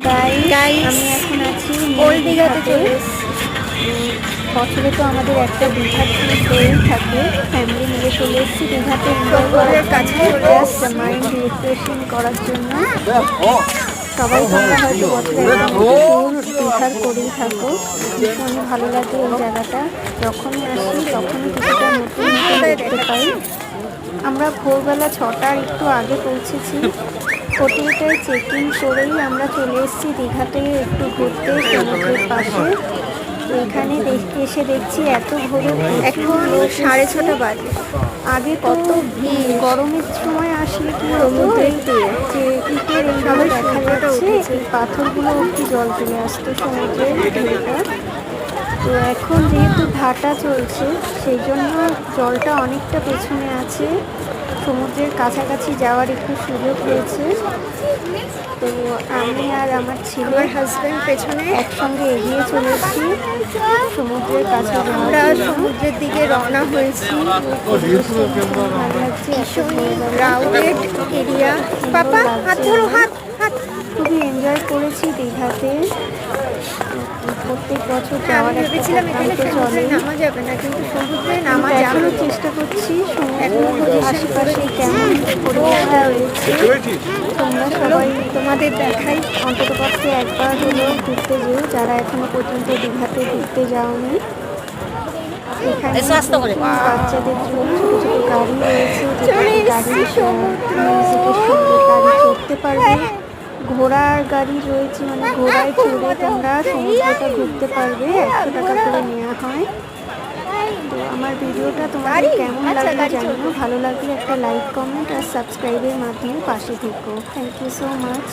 Guys আমি এখন আছি ওল্ড দীঘাতে চলে এসেছি। বছরে তো আমাদের একটা দীঘার ট্রিপ হয়েই থাকে। ফ্যামিলি মিলে চলে এসেছি দীঘাতে এনজয় করার সমুদ্রের কাছে জন্য, চলে জাস্ট এসেছি। মাইন্ড রিফ্রেশিং করার জন্য। সবাই তোমরা হয়তো বছরে একটা ট্যুর দীঘার করেই থাকো। ভীষণই ভালো লাগে এই জায়গাটা। যখনই আসি তখনই কিছুটা নতুন নতুন দেখতে পাই। আমরা ভোরবেলা 6টার একটু আগে পৌঁছেছি। হোটেলটায় চেক ইন করেই আমরা চলে এসেছি দীঘাতে একটু ঘুরতে সমুদ্রের পাশে। তো এখানে এসে দেখছি এত ভোরে এখন 6:30 বাজে। আগে কত কত ভিড়। গরমের সময় আসলে কি হতো সমুদ্রের এই তীরে যে ইটের এইভাবে সবাই দেখা সূর্যটা যাচ্ছে, উঠেছে। এই পাথরগুলো অব্দি জল চলে আসতো সমুদ্রের ঢেউটা। তো এখন যেহেতু ভাটা চলছে সেই জন্য জলটা অনেকটা পেছনে আছে, সমুদ্রের কাছাকাছি যাওয়ার একটু সুযোগ হয়েছে। তো আমি আর আমার ছেলে আমার হাজব্যান্ড পেছনে। একসঙ্গে এগিয়ে চলেছি সমুদ্রের কাছে যাওয়ার আমরা জন্য। সমুদ্রের দিকে রওনা হয়েছি। ভালো লাগছে, এত ভীষণই ভোরবেলা। Crowded area. পাপা হাত ধরো, হাত হাত। খুবই এনজয় করেছি দীঘাতে। প্রত্যেক বছর আমি যাওয়ার একটা ভেবেছিলাম প্রোগ্রাম এখানে তো সমুদ্রে চলেই। নামা যাবে না, কিন্তু সমুদ্রে নামা আমি যাবে। দেখানোর চেষ্টা করছি এখনো সমুদ্রের পজিশন আশেপাশে কেমন পরিবেশটা রয়েছে। তোমরা সবাই তোমাদের দেখাই। অন্ততপক্ষে একবার হলেও ঘুরতে যেও, যারা এখনো পর্যন্ত দীঘাতে ঘুরতে যাওনি। এখানে বাচ্চাদের জন্য ছোট ছোট গাড়ি রয়েছে, চলে যেখানে এসেছি গাড়ির সমুদ্র। মিউজিকের সঙ্গে গাড়ি চড়তে পারবে। ঘোড়ার গাড়ি রয়েছে, মানে ঘোড়ায় চড়ে তোমরা সমুদ্রটা ঘুরতে পারবে। 100 টাকা করে নেওয়া হয়। তো আমার ভিডিওটা তোমাদের কেমন লাগলো জানিও। ভালো লাগলে একটা লাইক, কমেন্ট আর সাবস্ক্রাইবের মাধ্যমে পাশে থেকো। Thank you so much.